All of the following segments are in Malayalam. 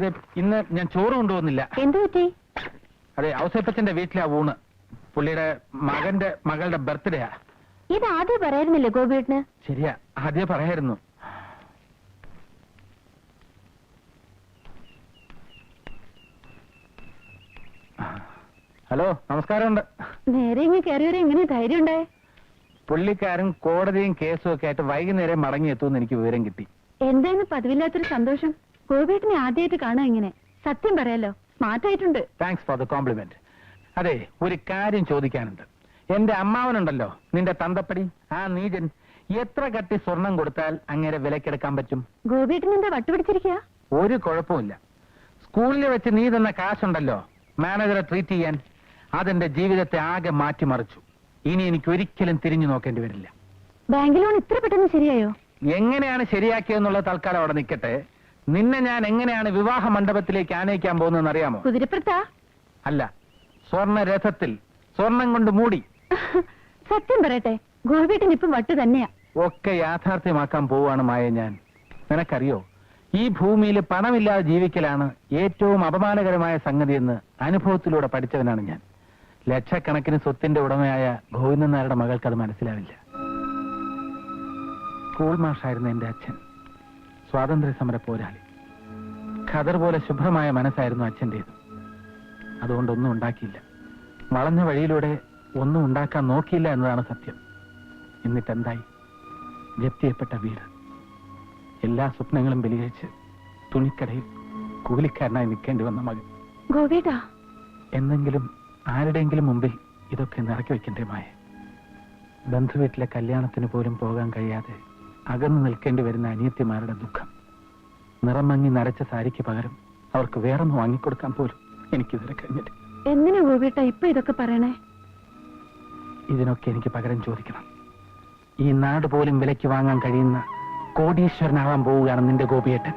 അതെ, ഇന്ന് ഞാൻ ചോറ് കൊണ്ടുവന്നില്ല. എന്തു പറ്റി? അതെ, ഔസേപ്പച്ചന്റെ വീട്ടിലാ ഊണ്. പുള്ളിയുടെ മകളുടെ ബർത്ത്ഡേയാ. ഇത് ആദ്യം പറയായിരുന്നില്ലേ ഗോപിയേട്ടന്? ശരിയാ, ആദ്യം പറയായിരുന്നു. ഹലോ, നമസ്കാരമുണ്ട്. നേരെ ഇങ്ങ് കയറിയവരെ എങ്ങനെ ധൈര്യം ഉണ്ടായേ? പുള്ളിക്കാരൻ കോടതിയും കേസും ഒക്കെ ആയിട്ട് വൈകുന്നേരം മടങ്ങിയെത്തുമെന്ന് എനിക്ക് വിവരം കിട്ടി. എന്തായിരുന്നു പതിവില്ലാത്തൊരു സന്തോഷം? ഗോപിയേട്ടനെ ആദ്യമായിട്ട് കാണാൻ ഇങ്ങനെ. സത്യം പറയാലോ, സ്മാർട്ട് ആയിട്ടുണ്ട്. Thanks for the compliment. അതെ, ഒരു കാര്യം ചോദിക്കാനുണ്ട്. എന്റെ അമ്മാവനുണ്ടല്ലോ, നിന്റെ തന്തപ്പടി, ആ നീജൻ, എത്ര കട്ടി സ്വർണം കൊടുത്താൽ അങ്ങനെ വിലക്കെടുക്കാൻ പറ്റും? ഗോപിയേട്ടൻ എന്താ വട്ടുപിടിച്ചിരിക്കുക? ഒരു കുഴപ്പമില്ല. സ്കൂളിൽ വെച്ച് നീ തന്ന കാശുണ്ടല്ലോ മാനേജറെ ട്രീറ്റ് ചെയ്യാൻ, അതെന്റെ ജീവിതത്തെ ആകെ മാറ്റിമറിച്ചു. ഇനി എനിക്ക് ഒരിക്കലും തിരിഞ്ഞു നോക്കേണ്ടി വരില്ല. ബാങ്ക് ലോൺ ഇത്ര പെട്ടെന്ന് ശരിയായോ? എങ്ങനെയാണ് ശരിയാക്കിയെന്നുള്ള തൽക്കാലം അവിടെ നിൽക്കട്ടെ. നിന്നെ ഞാൻ എങ്ങനെയാണ് വിവാഹ മണ്ഡപത്തിലേക്ക് ആനയിക്കാൻ പോകുന്നതെന്ന് അറിയാമോ? കുതിരപ്പുറത്താ? അല്ല, സ്വർണ്ണ രഥത്തിൽ, സ്വർണം കൊണ്ട് മൂടി. സത്യം പറയട്ടെ, ഗോപിയേട്ടൻ ഇപ്പം വട്ട് തന്നെയാ. ഒക്കെ യാഥാർത്ഥ്യമാക്കാൻ പോവാണ് മായ ഞാൻ. നിനക്കറിയോ, ഈ ഭൂമിയിൽ പണമില്ലാതെ ജീവിക്കലാണ് ഏറ്റവും അപമാനകരമായ സംഗതിയെന്ന് അനുഭവത്തിലൂടെ പഠിച്ചവനാണ് ഞാൻ. ലക്ഷക്കണക്കിന് സ്വത്തിന്റെ ഉടമയായ ഗോവിന്ദൻ നായരുടെ മകൾക്ക് അത് മനസ്സിലാവില്ല. സ്കൂൾ മാഷായിരുന്ന എന്റെ അച്ഛൻ, സ്വാതന്ത്ര്യ സമര പോരാളി. ഖദർ പോലെ ശുഭ്രമായ മനസ്സായിരുന്നു അച്ഛൻ്റേത്. അതുകൊണ്ടൊന്നും ഉണ്ടാക്കിയില്ല. വളഞ്ഞ വഴിയിലൂടെ ഒന്നും ഉണ്ടാക്കാൻ നോക്കിയില്ല എന്നതാണ് സത്യം. എന്നിട്ടെന്തായി? ജപ്തി ചെയ്യപ്പെട്ട വീട്, എല്ലാ സ്വപ്നങ്ങളും ബലികഴിച്ച് തുണിക്കടയിൽ കൂലിക്കാരനായി നിൽക്കേണ്ടി വന്ന മകൻ. ഗോപിയേട്ടാ, എന്നെങ്കിലും ആരുടെയെങ്കിലും മുമ്പിൽ ഇതൊക്കെ നിറക്കി വെക്കണ്ടേ മായ? ബന്ധുവീട്ടിലെ കല്യാണത്തിന് പോലും പോകാൻ കഴിയാതെ അകന്നു നിൽക്കേണ്ടി വരുന്ന അനിയത്തിമാരുടെ ദുഃഖം. നിറം മങ്ങി നരച്ച സാരിക്ക് പകരം അവർക്ക് വേറൊന്ന് വാങ്ങിക്കൊടുക്കാൻ പോലും എനിക്കിതുവരെ കഴിഞ്ഞിട്ട്. എന്തിനാ ഗോപിയേട്ടാ ഇപ്പൊ ഇതൊക്കെ പറയണേ? ഇതിനൊക്കെ എനിക്ക് പകരം ചോദിക്കണം. ഈ നാട് പോലും വിലയ്ക്ക് വാങ്ങാൻ കഴിയുന്ന കോടീശ്വരനാവാൻ പോവുകയാണ് നിന്റെ ഗോപിയേട്ടൻ.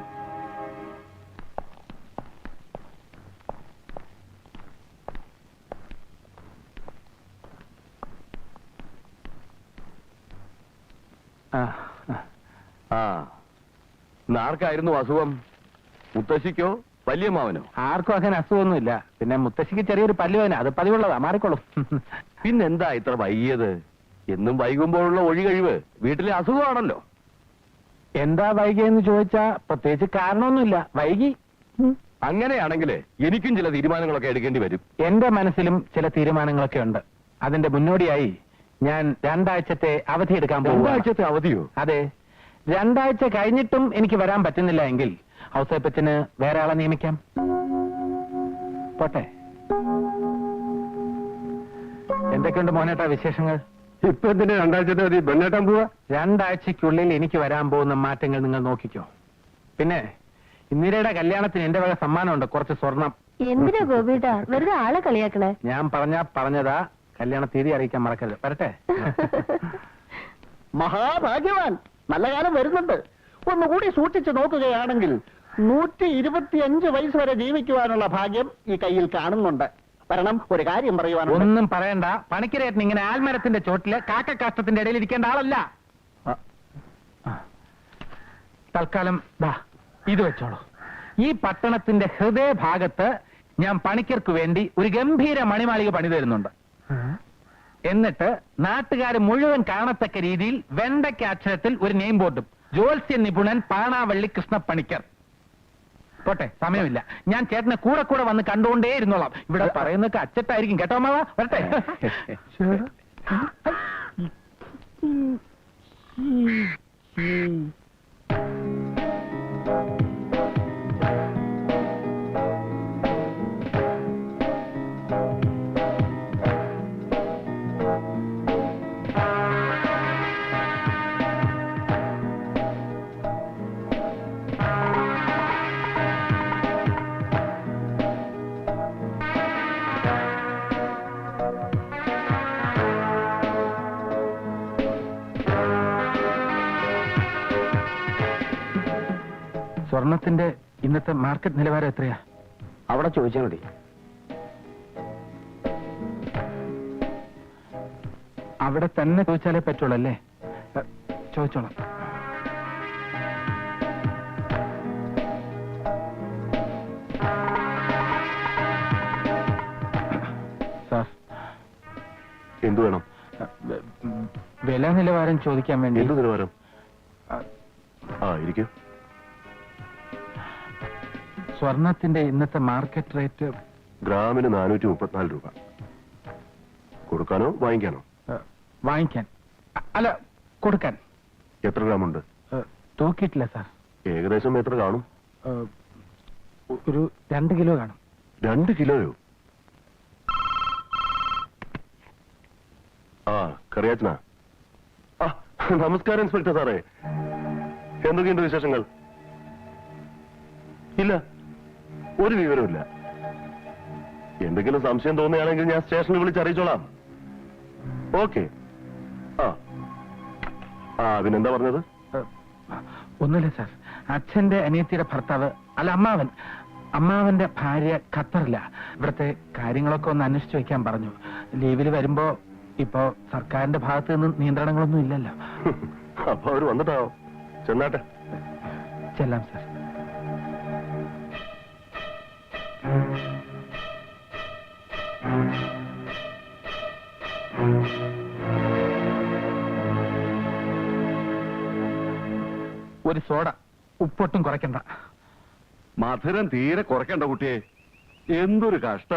ആർക്കായിരുന്നു അസുഖം? മുത്തശ്ശിക്കോ വലിയ മാവനോ? ആർക്കും അങ്ങനെ അസുഖമൊന്നുമില്ല. പിന്നെ മുത്തശ്ശിക്ക് ചെറിയൊരു പല്ലുവേന, അത് പതിവുള്ളതാ, മാറിക്കോളും. പിന്നെന്താ ഇത്ര വൈകിയത്? എന്നും വൈകുമ്പോഴുള്ള ഒഴികഴിവ് വീട്ടിലെ അസുഖമാണല്ലോ. എന്താ വൈകിയെന്ന് ചോദിച്ചാ പ്രത്യേകിച്ച് കാരണമൊന്നുമില്ല, വൈകി. അങ്ങനെയാണെങ്കിൽ എനിക്കും ചില തീരുമാനങ്ങളൊക്കെ എടുക്കേണ്ടി വരും. എന്റെ മനസ്സിലും ചില തീരുമാനങ്ങളൊക്കെ ഉണ്ട്. അതിന്റെ മുന്നോടിയായി ഞാൻ 2 ആഴ്ചത്തെ അവധി എടുക്കാൻ പോകും. 2 ആഴ്ചത്തെ അവധിയോ? അതെ, 2 ആഴ്ച കഴിഞ്ഞിട്ടും എനിക്ക് വരാൻ പറ്റുന്നില്ല എങ്കിൽ ഔസേപ്പച്ചന് വേറെ ആളെ നിയമിക്കാം. പോട്ടെ. എന്തൊക്കെയുണ്ട് മോനേട്ടാ വിശേഷങ്ങൾ? ഇപ്പൊ എന്തിനാ 2 ആഴ്ചത്തെ അവധി? ബെണ്ണേട്ടാൻ പോവാ? 2 ആഴ്ചക്കുള്ളിൽ എനിക്ക് വരാൻ പോകുന്ന മാറ്റങ്ങൾ നിങ്ങൾ നോക്കിക്കോ. പിന്നെ ഇന്ദിരയുടെ കല്യാണത്തിന് എന്റെ വക സമ്മാനമുണ്ട്, കുറച്ച് സ്വർണം. എന്തിനാ ഗോപിയേട്ടാ വെറുതെ ആളെ കളിയാക്കണേ? ഞാൻ പറഞ്ഞതാ, കല്യാണ തീയതി അറിയിക്കാൻ മറക്കരുത്. വരട്ടെ. മഹാഭാഗ്യവാൻ, നല്ല കാലം വരുന്നുണ്ട്. ഒന്നുകൂടി സൂക്ഷിച്ചു നോക്കുകയാണെങ്കിൽ 125 വയസ്സ് വരെ ജീവിക്കുവാനുള്ള ഭാഗ്യം ഈ കയ്യിൽ കാണുന്നുണ്ട്. കാരണം ഒരു കാര്യം പറയുവാനുണ്ട്. ഒന്നും പറയണ്ട. പണിക്കരേട്ടൻ ഇങ്ങനെ ആൽമരത്തിന്റെ ചോട്ടില് കാക്കക്കാഷ്ടത്തിന്റെ ഇടയിൽ ഇരിക്കേണ്ട ആളല്ല. തൽക്കാലം ഇത് വെച്ചോളൂ. ഈ പട്ടണത്തിന്റെ ഹൃദയഭാഗത്ത് ഞാൻ പണിക്കർക്ക് വേണ്ടി ഒരു ഗംഭീര മണിമാളിക പണി തരുന്നുണ്ട്. എന്നിട്ട് നാട്ടുകാർ മുഴുവൻ കാണത്തക്ക രീതിയിൽ വെണ്ടയ്ക്ക അക്ഷരത്തിൽ ഒരു നെയിം ബോർഡും, ജ്യോത്സ്യ നിപുണൻ പാണാവള്ളി കൃഷ്ണപ്പണിക്കർ. പോട്ടെ, സമയമില്ല. ഞാൻ ചേട്ടനെ കൂടെ വന്ന് കണ്ടുകൊണ്ടേ ഇരുന്നോളാം. ഇവിടെ പറയുന്നൊക്കെ അച്ചട്ടായിരിക്കും കേട്ടോ മാവ. വരട്ടെ. സ്വർണത്തിന്റെ ഇന്നത്തെ മാർക്കറ്റ് നിലവാരം എത്രയാ? അവിടെ ചോദിച്ചാൽ മതി. അവിടെ തന്നെ ചോദിച്ചാലേ പറ്റുള്ളൂ അല്ലേ? ചോദിച്ചോളാം. എന്തു വേണം? വില നിലവാരം ചോദിക്കാൻ വേണ്ടി. എന്ത് നിലവാരം? ഇരിക്കും. സ്വർണത്തിന്റെ ഇന്നത്തെ മാർക്കറ്റ് റേറ്റ് ഗ്രാമിന് 434 രൂപ. കൊടുക്കാനോ വാങ്ങിക്കാനോ? വാങ്ങിക്കാൻ. അല്ല, കൊടുക്കാൻ. എത്ര ഗ്രാമുണ്ട്? തൂക്കിയിട്ടില്ല സാർ. ഏകദേശം എത്ര കാണും? ഒരു 2 കിലോ കാണും. 2 കിലോയോ? കറിയാച്ചനാ? നമസ്കാരം ഇൻസ്പെക്ടർ സാറേ. എന്തൊക്കെയുണ്ട് വിശേഷങ്ങൾ? ഇല്ല, ഒരു വിവരമില്ല. എന്തെങ്കിലും സംശയം തോന്നുകയാണെങ്കിൽ ഞാൻ സ്റ്റേഷനിൽ വിളിച്ചറിയിച്ചോളാം. ഓക്കെ. അതിനെന്താ പറഞ്ഞത്? ഒന്നുമില്ല സാർ. അച്ഛന്റെ അനിയത്തിയുടെ ഭർത്താവ്, അല്ല അമ്മാവന്റെ ഭാര്യ ഖത്തറില്ല. ഇവിടുത്തെ കാര്യങ്ങളൊക്കെ ഒന്ന് അന്വേഷിച്ചു വെക്കാൻ പറഞ്ഞു. ലീവിൽ വരുമ്പോ ഇപ്പോ സർക്കാരിന്റെ ഭാഗത്ത് നിന്ന് നിയന്ത്രണങ്ങളൊന്നും ഇല്ലല്ലോ. അപ്പൊ അവര് വന്നിട്ടാവോ? ചെന്നാട്ടെ. ചെല്ലാം സാർ. ഒരു സോഡ, ഉപ്പൊട്ടും കുറയ്ക്കണ്ട. മധുരം തീരെ കുറയ്ക്കണ്ട കുട്ടിയെ. എന്തൊരു കഷ്ട.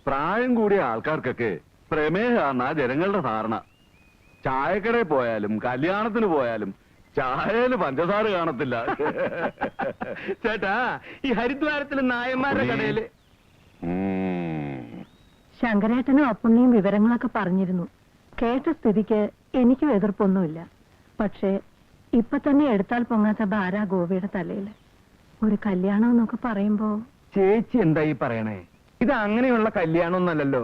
പ്രായം കൂടിയ ആൾക്കാർക്കൊക്കെ പ്രമേഹമാണ് ജനങ്ങളുടെ ധാരണ. ചായക്കടയിൽ പോയാലും കല്യാണത്തിന് പോയാലും ചായയില് പഞ്ചസാര കാണത്തില്ല. ചേട്ടാ, ഈ ഹരിദ്വാരത്തിലെ നായന്മാരുടെ കടയില് ശങ്കരേട്ടനും അപ്പുണ്ണിയും വിവരങ്ങളൊക്കെ പറഞ്ഞിരുന്നു. കേട്ട സ്ഥിതിക്ക് എനിക്കും എതിർപ്പൊന്നുമില്ല. പക്ഷേ ഇപ്പൊ തന്നെ എടുത്താൽ പൊങ്ങാത്ത ഭാരാ ഗോപിയുടെ തലയില്. ഒരു കല്യാണം എന്നൊക്കെ പറയുമ്പോ. ചേച്ചി എന്താ ഈ പറയണേ? ഇത് അങ്ങനെയുള്ള കല്യാണമൊന്നല്ലല്ലോ.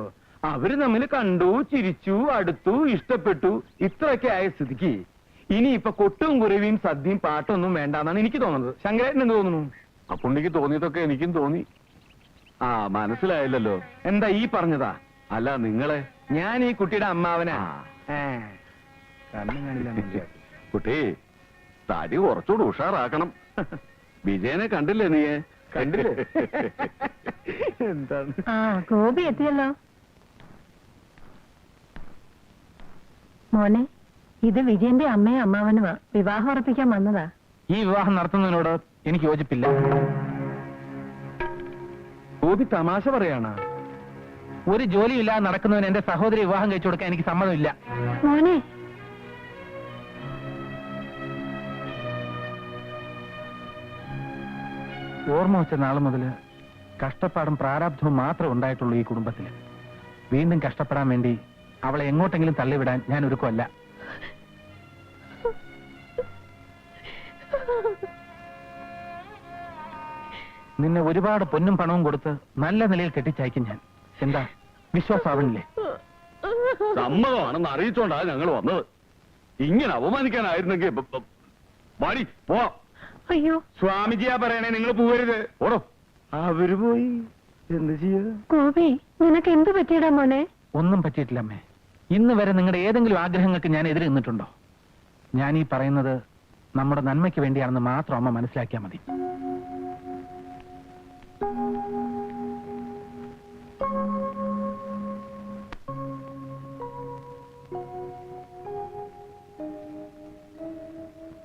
അവര് തമ്മിൽ കണ്ടു, ചിരിച്ചു, അടുത്തു, ഇഷ്ടപ്പെട്ടു. ഇത്രയൊക്കെ ആയ സ്ഥിതിക്ക് ഇനി ഇപ്പൊ കൊട്ടും കുരുവിയും സദ്യയും പാട്ടൊന്നും വേണ്ടെന്നാണ് എനിക്ക് തോന്നുന്നത്. ശങ്കരേട്ടൻ എന്ത് തോന്നുന്നു? അപ്പുണ്ണിക്ക് തോന്നിയതൊക്കെ എനിക്കും തോന്നി. മനസ്സിലായില്ലല്ലോ. എന്താ ഈ പറഞ്ഞതാ? അല്ല, നിങ്ങളെ. ഞാൻ ഈ കുട്ടിയുടെ അമ്മാവനാ. കണ്ണു കാണില്ല. കുട്ടി, തടി കുറച്ചുകൂടി ഉഷാറാക്കണം. വിജയനെ കണ്ടില്ലേ നീ? കണ്ടില്ലേ? എന്താണ്? ഗോപി എത്തിയല്ലോ. മോനെ, ഇത് വിജയന്റെ അമ്മയും അമ്മാവനുമാ. വിവാഹം ഉറപ്പിക്കാൻ വന്നതാ. ഈ വിവാഹം നടത്തുന്നതിനോട് എനിക്ക് യോജിപ്പില്ല. ഗോപി തമാശ പറയാണ്. ഒരു ജോലിയില്ലാതെ നടക്കുന്നവന് എന്റെ സഹോദരി വിവാഹം കഴിച്ചു കൊടുക്കാൻ എനിക്ക് സമ്മതമില്ല. മോനെ, ഓർമ്മ വെച്ച നാള് മുതല് കഷ്ടപ്പാടും പ്രാരാബ്ധവും മാത്രമേ ഉണ്ടായിട്ടുള്ളൂ ഈ കുടുംബത്തില്. വീണ്ടും കഷ്ടപ്പെടാൻ വേണ്ടി അവളെ എങ്ങോട്ടെങ്കിലും തള്ളിവിടാൻ ഞാൻ ഒരുക്കമല്ല. നിന്നെ ഒരുപാട് പൊന്നും പണവും കൊടുത്ത് നല്ല നിലയിൽ കെട്ടിച്ചയക്കും ഞാൻ. എന്താ, വിശ്വാസാവണില്ലേ? സമ്മതമാണെന്ന് അറിയിച്ചോണ്ടാ ഞങ്ങൾ വന്നത്. ഇങ്ങനെ അപമാനിക്കാനായിരുന്നെങ്കിൽ പാടി പോവാം. അയ്യോ സ്വാമിജിയാ പറയണേ, നിങ്ങൾ പോവരുത്. ഓടോ. അവര് പോയി എന്ത് ചെയ്യാ? ഗോപി, നിനക്ക് എന്ത് പറ്റിയടാ മോനെ? ഒന്നും പറ്റിയിട്ടില്ല അമ്മേ. ഇന്ന് വരെ നിങ്ങളുടെ ഏതെങ്കിലും ആഗ്രഹങ്ങൾക്ക് ഞാൻ എതിരെ നിന്നിട്ടുണ്ടോ? ഞാൻ ഈ പറയുന്നത് നമ്മുടെ നന്മയ്ക്ക് വേണ്ടിയാണെന്ന് മാത്രം അമ്മ മനസ്സിലാക്കിയാൽ മതി.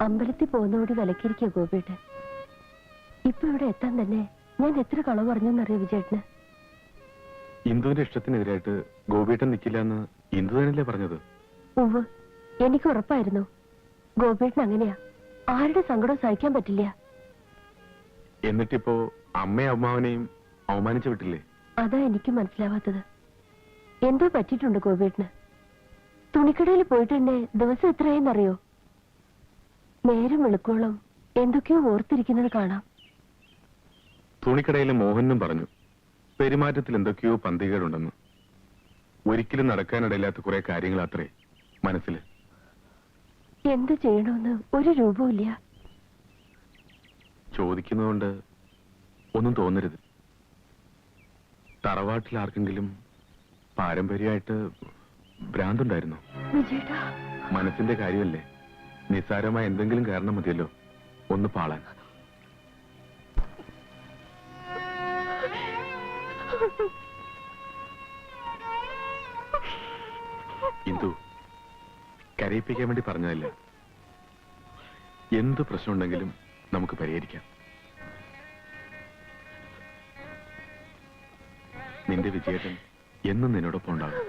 അമ്പലത്തിൽ പോകുന്നതോട് വിലക്കിരിക്കുക ഗോപിയുടെ. ഇപ്പൊ ഇവിടെ എത്താൻ തന്നെ ഞാൻ എത്ര കളവ് പറഞ്ഞെന്നറിയോ വിജയേട്ടന്? ഇന്ദുവിന്റെ ഇഷ്ടത്തിനെതിരായിട്ട് ഗോപിയേട്ടൻ നിൽക്കില്ല എന്ന് ഇന്ദു തന്നെയല്ലേ പറഞ്ഞത്? ഉവ്വ്, എനിക്ക് ഉറപ്പായിരുന്നു. ഗോപിയേട്ടൻ അങ്ങനെയാ. ആരുടെ സങ്കടം സഹിക്കാൻ പറ്റില്ല. എന്നിട്ടിപ്പോ അമ്മയും അമ്മാവനെയും അവമാനിച്ചു വിട്ടില്ലേ? അതാ എനിക്ക് മനസ്സിലാവാത്തത്. എന്തോ പറ്റിയിട്ടുണ്ട് ഗോപിയേട്ടന്. തുണിക്കടയിൽ പോയിട്ട് തന്നെ ദിവസം എത്രയെന്നറിയോ? നേരം വെളുക്കോളം എന്തൊക്കെയോ ഓർത്തിരിക്കുന്നത് കാണാം. തുണിക്കടയിലെ മോഹനും പറഞ്ഞു പെരുമാറ്റത്തിൽ എന്തൊക്കെയോ പന്തികേടുണ്ടെന്ന്. ഒരിക്കലും നടക്കാനിടയില്ലാത്ത കുറെ കാര്യങ്ങൾ അത്രേ മനസ്സില്. എന്ത് ചെയ്യണമെന്ന് ഒരു രൂപമില്ല. ചോദിക്കുന്നതുകൊണ്ട് ഒന്നും തോന്നരുത്. തറവാട്ടിൽ ആർക്കെങ്കിലും പാരമ്പര്യമായിട്ട് ഭ്രാന്തുണ്ടായിരുന്നു? വിജയേട്ടാ, മനസ്സിന്റെ കാര്യമല്ലേ. നിസ്സാരമായ എന്തെങ്കിലും കാരണം മതിയല്ലോ ഒന്ന് പാളാൻ. ഇന്ദു, കരയിപ്പിക്കാൻ വേണ്ടി പറഞ്ഞതല്ല. എന്ത് പ്രശ്നമുണ്ടെങ്കിലും നമുക്ക് പരിഹരിക്കാം. നിന്റെ വിജയേട്ടൻ എന്നും നിന്നോടൊപ്പം ഉണ്ടാകും.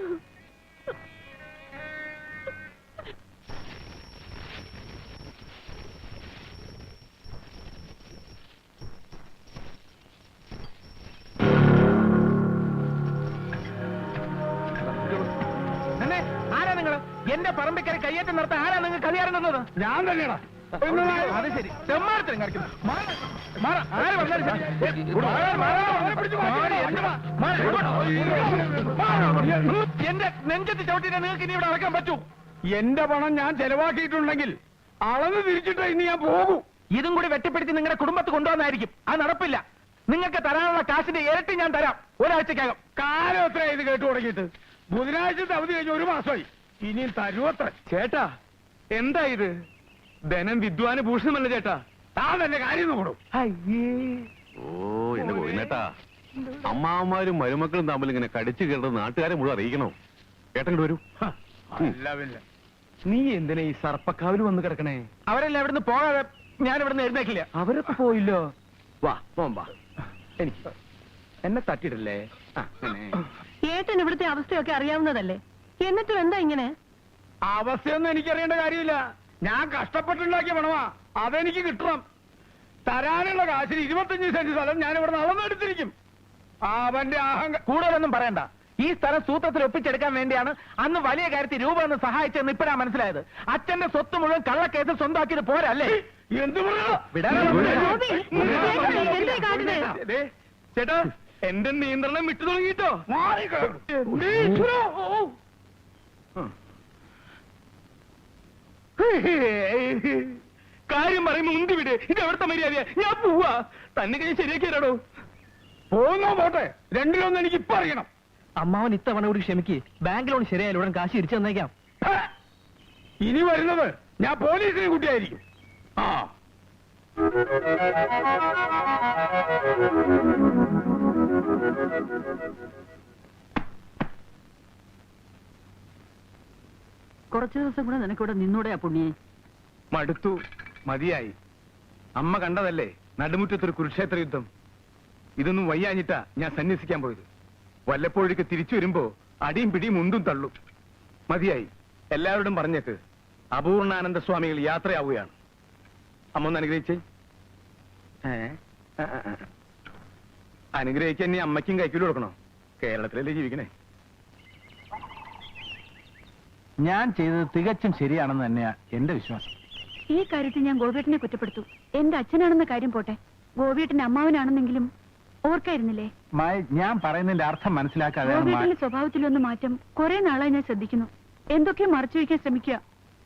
ആരാ നിങ്ങൾ എന്റെ പറമ്പിക്കര കയ്യേറ്റം നടത്താൻ ആരാ നിങ്ങൾ കഥയാറുന്നത്? ഞാൻ തന്നെയാ. അത് ശരി, തെമ്മാടത്തിനും കാണിക്കുന്നു. ആര് വന്നാലും ശരി. എന്റെ നെഞ്ചത്ത് ചവിട്ടിട്ട് നിങ്ങൾക്ക് ഇനി ഇവിടെ അടക്കാൻ പറ്റൂ? എന്റെ പണം ഞാൻ ചെലവാക്കിയിട്ടുണ്ടെങ്കിൽ അളന്ന് തിരിച്ചിട്ട് ഇനി ഞാൻ പോകും. ഇതും കൂടി വെട്ടിപ്പിടിച്ച് നിങ്ങളുടെ കുടുംബത്ത് കൊണ്ടുവന്നായിരിക്കും. അത് നടപ്പില്ല. നിങ്ങൾക്ക് തരാനുള്ള കാശിന്റെ ഇരട്ടി ഞാൻ തരാം ഒരാഴ്ചക്കകം. കാലം എത്ര ഇത് കേട്ടു തുടങ്ങിയിട്ട്? ബുധനാഴ്ചത്തെ അവധി കഴിഞ്ഞ് 1 മാസമായി. ഇനിയും തരുവത്ര. ചേട്ടാ, എന്താ ഇത്? ധനം വിദ്വാന് ഭൂഷണമല്ല ചേട്ടാ. താൻ തന്നെ കാര്യം നോക്കണം. ഓ എന്റെ ഗോവിന്ദേട്ടാ, അമ്മാവന്മാരും മരുമക്കളും തമ്മിൽ ഇങ്ങനെ കടിച്ചു കയറുന്നത് നാട്ടുകാരെ മുഴുവൻ അറിയിക്കണോ? ഏട്ടൻ വരൂ. നീ എന്തിനാ ഈ സർപ്പക്കാവിൽ വന്ന് കിടക്കണേ? അവരെല്ലാം ഇവിടുന്ന് പോകാതെ ഞാൻ ഇവിടുന്ന് എഴുന്നേക്കില്ല. അവരൊക്കെ പോയില്ലോ. വാ പോമ്പാ. എനിക്ക് എന്നെ തട്ടിയിടല്ലേ. ഏട്ടൻ ഇവിടുത്തെ അവസ്ഥയൊക്കെ അറിയാവുന്നതല്ലേ, എന്നിട്ടും എന്താ ഇങ്ങനെ? അവസ്ഥയൊന്നും എനിക്കറിയേണ്ട കാര്യമില്ല. ഞാൻ കഷ്ടപ്പെട്ടുണ്ടാക്കിയ പണമാ, അതെനിക്ക് കിട്ടണം. തരാനുള്ള കാശിന് 25 സെന്റ് സ്ഥലം ഞാൻ ഇവിടെ നടന്നെടുത്തിരിക്കും. അവന്റെ കൂടുതലൊന്നും പറയണ്ട. ഈ സ്ഥലം സൂത്രത്തിൽ ഒപ്പിച്ചെടുക്കാൻ വേണ്ടിയാണ് അന്ന് വലിയ കാര്യത്തിൽ രൂപ എന്ന് സഹായിച്ചെന്ന് ഇപ്പോഴാ മനസ്സിലായത്. അച്ഛന്റെ സ്വത്ത് മുഴുവൻ കള്ളക്കേസിൽ സ്വന്തമാക്കിയത് പോരല്ലേ? എന്ത് ചേട്ടാ, എന്റെ നിയന്ത്രണം വിട്ടു തുടങ്ങിട്ടോ. കാര്യം പറയുമ്പോ മുന്തി വിട്. ഇത് എവിടുത്തെ മര്യാദയാ? ഞാൻ പോവാ. തന്നെ കഴിഞ്ഞ് ശരിയാക്കിയാലോ? പോകുന്നോ പോട്ടെ, രണ്ടിലൊന്നും എനിക്ക് ഇപ്പൊ അറിയണം. അമ്മാവൻ ഇത്തവണ കൂടി ക്ഷമിക്ക്. ബാങ്ക് ലോൺ ശരിയായാലും ഉടൻ കാശ് തിരിച്ചു തന്നേക്കാം. ഇനി വരുന്നത് ഞാൻ പോലീസിനെ കൂട്ടിയായിരിക്കും. ആ കുറച്ചു ദിവസം കൂടെ നിനക്കിവിടെ നിന്നൂടെയാ പുണ്യേ? മടുത്തു, മതിയായി. അമ്മ കണ്ടതല്ലേ നടുമുറ്റത്തൊരു കുരുക്ഷേത്ര യുദ്ധം. ഇതൊന്നും വയ്യാഞ്ഞിട്ടാ ഞാൻ സന്യസിക്കാൻ പോയത്. വല്ലപ്പോഴേക്ക് തിരിച്ചു വരുമ്പോ അടിയും പിടിയും ഉന്തും തള്ളും. മതിയായി. എല്ലാവരോടും പറഞ്ഞേക്ക് അപൂർണാനന്ദ സ്വാമികൾ യാത്രയാവുകയാണ്. അമ്മ ഒന്ന് അനുഗ്രഹിച്ചേ. അനുഗ്രഹിക്കാൻ നീ അമ്മയ്ക്കും കൈക്കൂലി കൊടുക്കണോ? കേരളത്തിലല്ലേ ജീവിക്കണേ. ഞാൻ ചെയ്തത് തികച്ചും ശരിയാണെന്ന് തന്നെയാ എന്റെ വിശ്വാസം. ഈ കാര്യത്തിൽ ഞാൻ ഗോപിയേട്ടനെ കുറ്റപ്പെടുത്തു. എന്റെ അച്ഛനാണെന്ന കാര്യം പോട്ടെ, ഗോപിയേട്ടന്റെ അമ്മാവനാണെന്നെങ്കിലും ഓർക്കായിരുന്നില്ലേ? ഞാൻ പറയുന്നതിന്റെ അർത്ഥം മനസ്സിലാക്കാതെ ഗോപിയേട്ടന്റെ സ്വഭാവത്തിലൊന്ന് മാറ്റം കുറെ നാളായി ഞാൻ ശ്രദ്ധിക്കുന്നു. എന്തൊക്കെയോ മറച്ചു വയ്ക്കാൻ ശ്രമിക്കുക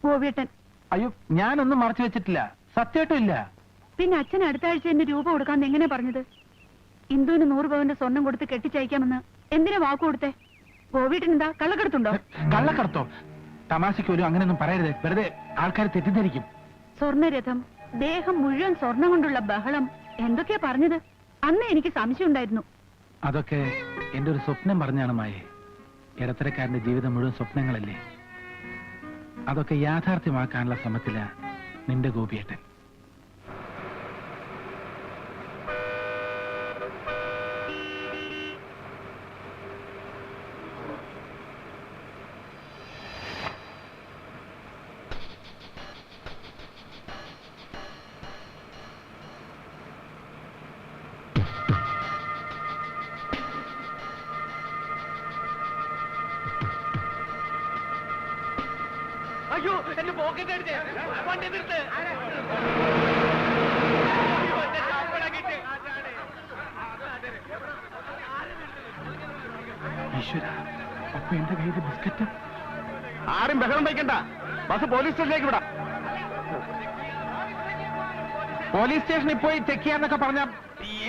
ഗോപിയേട്ടൻ. അയ്യോ, ഞാനൊന്നും മറച്ചു വെച്ചിട്ടില്ല, സത്യമായിട്ടും ഇല്ല. പിന്നെ അച്ഛൻ അടുത്ത ആഴ്ച എന്റെ രൂപ കൊടുക്കാന്ന് എങ്ങനെ പറഞ്ഞത്? ഇന്ദുവിന് 100 പവന്റെ സ്വർണം കൊടുത്ത് കെട്ടിച്ചയക്കാമെന്ന് എന്തിനാ വാക്കു കൊടുത്തേ? ഗോപിയേട്ടൻ എന്താ കള്ളക്കടത്തുണ്ടോ? കള്ളക്കടത്തോ? തമാശയ്ക്ക് പോലും അങ്ങനെയൊന്നും പറയരുത്, വെറുതെ ആൾക്കാർ തെറ്റിദ്ധരിക്കും. സ്വർണ്ണരഥം, ദേഹം മുഴുവൻ സ്വർണം കൊണ്ടുള്ള ബഹളം, എന്തൊക്കെയാ പറഞ്ഞത്? അന്ന് എനിക്ക് സംശയം ഉണ്ടായിരുന്നു. അതൊക്കെ എന്റെ ഒരു സ്വപ്നം പറഞ്ഞാണ് മായേ. ഇടത്തരക്കാരന്റെ ജീവിതം മുഴുവൻ സ്വപ്നങ്ങളല്ലേ. അതൊക്കെ യാഥാർത്ഥ്യമാക്കാനുള്ള ശ്രമത്തില നിന്റെ ഗോപിയേട്ടൻ. അയ്യോ, എന്റെ പോക്കറ്റ് അടിച്ചേ. വണ്ടി നിർത്ത്. ഈശ്വര, അപ്പൊ എന്റെ കയ്യിൽ ബിസ്ക്കറ്റ്. ആരും ബഹളം വയ്ക്കണ്ട, ബസ് പോലീസ് സ്റ്റേഷനിലേക്ക് വിടാം. പോലീസ് സ്റ്റേഷനിൽ പോയി ചെക്ക് ചെയ്യാന്നൊക്കെ പറഞ്ഞ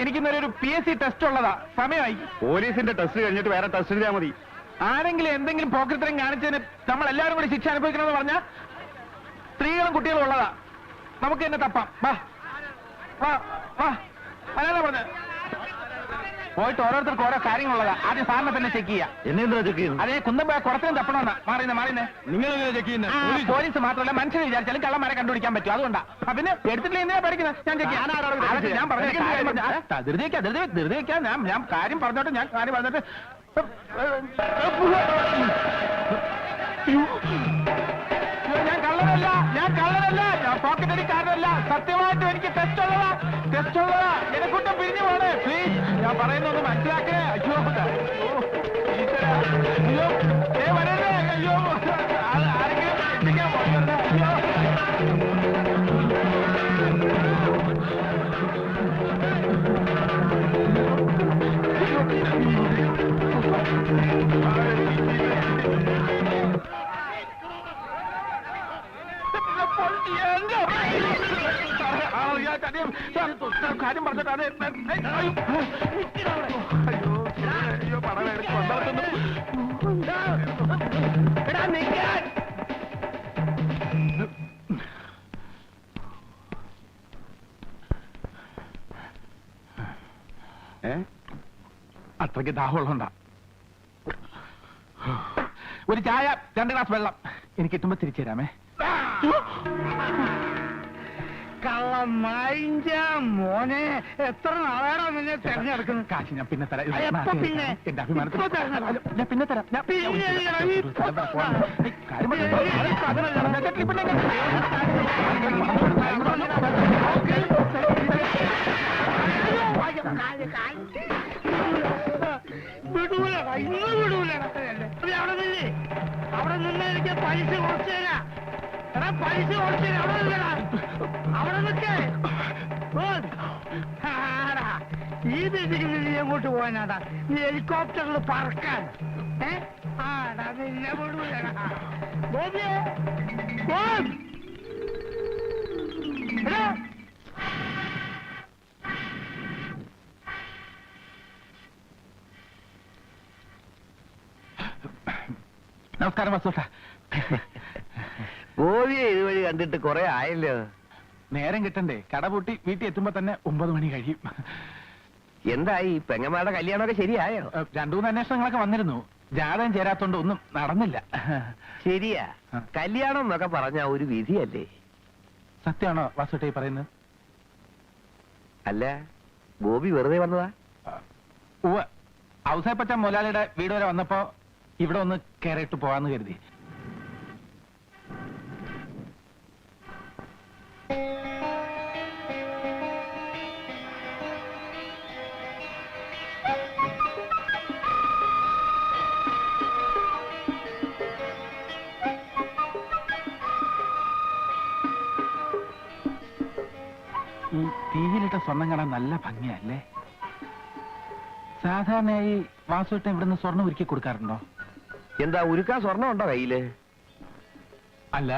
എനിക്കിന്നൊരു PSC ടെസ്റ്റ് ഉള്ളതാ. സമയമായി. പോലീസിന്റെ ടെസ്റ്റ് കഴിഞ്ഞിട്ട് വേറെ ടെസ്റ്റ് ചെയ്താൽ മതി. ആരെങ്കിലും എന്തെങ്കിലും പോക്കറ്റരം കാണിച്ചതിന് നമ്മൾ എല്ലാവരും കൂടി ശിക്ഷ അനുഭവിക്കണമെന്ന് പറഞ്ഞാൽ സ്ത്രീകളും കുട്ടികളും ഉള്ളതാ. നമുക്ക് തന്നെ തപ്പാം. വാ വാ വാ, അല്ലാതെ പറഞ്ഞ പോയിട്ട് ഓരോരുത്തർക്ക് ഓരോ കാര്യങ്ങളുള്ളതാ. ആദ്യം സാറിനെ തന്നെ ചെക്ക് ചെയ്യാം. എന്നെന്താ ചെക്ക് ചെയ്യുന്നത്? അതേ കുന്തം കുടത്തിനും തപ്പണമെന്നാ. മാറിയുന്നേ നിങ്ങൾ എങ്ങനെ ചെക്ക് ചെയ്യുന്നത്? പോലീസ് മാത്രമല്ല മനുഷ്യനെ വിചാരിച്ചാലും കള്ളന്മാരെ കണ്ടുപിടിക്കാൻ പറ്റും. അതുകൊണ്ടാ. പിന്നെ എടുത്തിട്ടില്ല എന്തിനാ പഠിക്കുന്നത്? ഞാൻ ചെക്ക് ചെയ്യാം. ഞാൻ പറഞ്ഞു ധൃതിവെക്കാം. ഞാൻ കാര്യം പറഞ്ഞോട്ടെ. ഞാൻ കള്ളനല്ല. ഞാൻ പോക്കറ്റ് അടിക്കാരനല്ല. സത്യമായിട്ടും എനിക്ക് ടെസ്റ്റ് ഉള്ളതാ. എന്നെക്കൊണ്ട് പിരിഞ്ഞു പോണേ പ്ലീസ്. ഞാൻ പറയുന്നൊന്ന് മനസ്സിലാക്കണേ. അയ്യോ ഈശ്വരാ. അയ്യോ വരരുതേ. അയ്യോ ആരെങ്കിലും എത്തിക്കാൻ പോകരുത്. അയ്യോ കാര്യം പറഞ്ഞിട്ട് അയ്യോ പടം കൊണ്ടുവന്നു. അത്രയ്ക്ക് ദാഹമുള്ളതുകൊണ്ടാ. ഒരു ചായ 2 ഗ്ലാസ് വെള്ളം എനിക്ക് കിട്ടുമ്പോ തിരിച്ചു തരാമേ. മോനെ എത്ര നാളാണോ നിന്നെ തെരഞ്ഞെടുക്കുന്നത്? കാശ് ഞാൻ പിന്നെ തരാം. എപ്പോ പിന്നെ? എന്റെ അഭിമാനത്തിൽ ഞാൻ പിന്നെ തരാം. വിടൂലടാ, ഇന്ന് വിടൂലടാ. അവിടെ നിന്ന് എനിക്ക് പൈസ കുറച്ചു തരാം. പൈസ കുറച്ചു തരാം. അവിടെ നിന്നടാ, അവിടെ നിൽക്കേ. ഈ രീതിക്ക് നീ എങ്ങോട്ട് പോകാനാടാ? നീ ഹെലികോപ്റ്ററിൽ പറക്കാൻ. ആടാ നിന്നെ വിടൂലടാ. ബോബിയേ, ബോബ്. എടാ നമസ്കാരം വസൂട്ട. ഗോപിയെ ഇതുവഴി കണ്ടിട്ട് കുറെ ആയല്ലോ. നേരം കിട്ടണ്ടേ? കടപൂട്ടി വീട്ടിൽ എത്തുമ്പോ തന്നെ 9 മണി കഴിയും. എന്തായി പെങ്ങന്മാരുടെ കല്യാണമൊക്കെ ശരിയായോ? 2-3 അന്വേഷണങ്ങളൊക്കെ വന്നിരുന്നു. ജാതകം ചേരാത്തോണ്ട് ഒന്നും നടന്നില്ല. ശരിയാ, കല്യാണം എന്നൊക്കെ പറഞ്ഞ ഒരു വിധിയല്ലേ? സത്യമാണോ വാസുട്ട ഈ പറയുന്നത്? അല്ല, ഗോപി വെറുതെ വന്നതാ? ഉവ്വ്. ഔസേപ്പച്ച മുതലാളിയുടെ വീട് വരെ വന്നപ്പോ ഇവിടെ ഒന്ന് കയറിയിട്ട് പോവാന്ന് കരുതി. ഈ തീയിലിട്ട സ്വർണം കാണാൻ നല്ല ഭംഗിയല്ലേ? സാധാരണയായി വാസുട്ടൻ ഇവിടുന്ന് സ്വർണം ഒരുക്കി കൊടുക്കാറുണ്ടോ? എന്താ ഉരുക്കാൻ സ്വർണം ഉണ്ടോ കയ്യില്? അല്ല,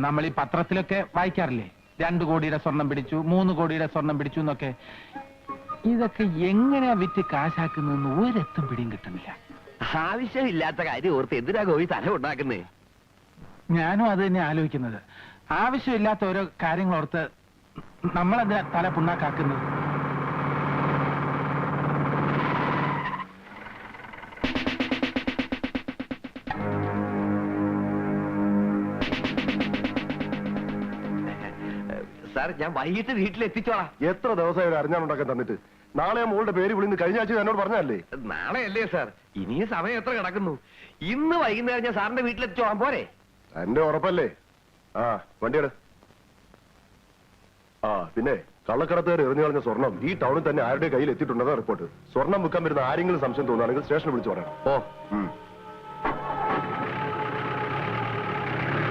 നമ്മൾ ഈ പത്രത്തിലൊക്കെ വായിക്കാറില്ലേ, 2 കോടിയുടെ സ്വർണം പിടിച്ചു, 3 കോടിയുടെ സ്വർണം പിടിച്ചു എന്നൊക്കെ. ഇതൊക്കെ എങ്ങനെയാ വിറ്റ് കാശാക്കുന്നതെന്ന് ഒരെത്തും പിടിയും കിട്ടുന്നില്ല. ആവശ്യമില്ലാത്ത കാര്യം ഓർത്ത് എന്തിനാ ഗോപി തല ഉണ്ടാക്കുന്നേ? ഞാനും അത് തന്നെ ആലോചിക്കുന്നത്. ആവശ്യമില്ലാത്ത ഓരോ കാര്യങ്ങൾ ഓർത്ത് നമ്മളെന്താ തല പുണ്ണാക്കാക്കുന്നത്? സാർ, ഞാൻ വൈകിട്ട് വീട്ടിലെത്തിച്ചോളാം. എത്ര ദിവസമായി ഒരു അറിഞ്ഞാണുണ്ടാക്കാൻ തന്നിട്ട്? നാളെ മോളുടെ പേര് വിളിന്ന് കഴിഞ്ഞ ആഴ്ച എന്നോട് പറഞ്ഞല്ലേ? നാളെ അല്ലേ സാർ? ഇനിയും സമയം എത്ര കിടക്കുന്നു? ഇന്ന് വൈകുന്നേരം ഞാൻ സാറിന്റെ വീട്ടിലെത്തിച്ചോളാം. പോരെ? എന്റെ ഉറപ്പല്ലേ? ആ, വണ്ടിയുടെ. ആ, പിന്നെ കള്ളക്കടത്തുകാർ എറിഞ്ഞു കളഞ്ഞ സ്വർണം ഈ ടൗണിൽ തന്നെ ആരുടെ കയ്യിൽ എത്തിയിട്ടുണ്ടെന്ന റിപ്പോർട്ട്. സ്വർണം വിൽക്കാൻ വരുന്ന ആരെങ്കിലും സംശയം തോന്നുകയാണെങ്കിൽ സ്റ്റേഷനിൽ വിളിച്ചു പറയണം. ഓ.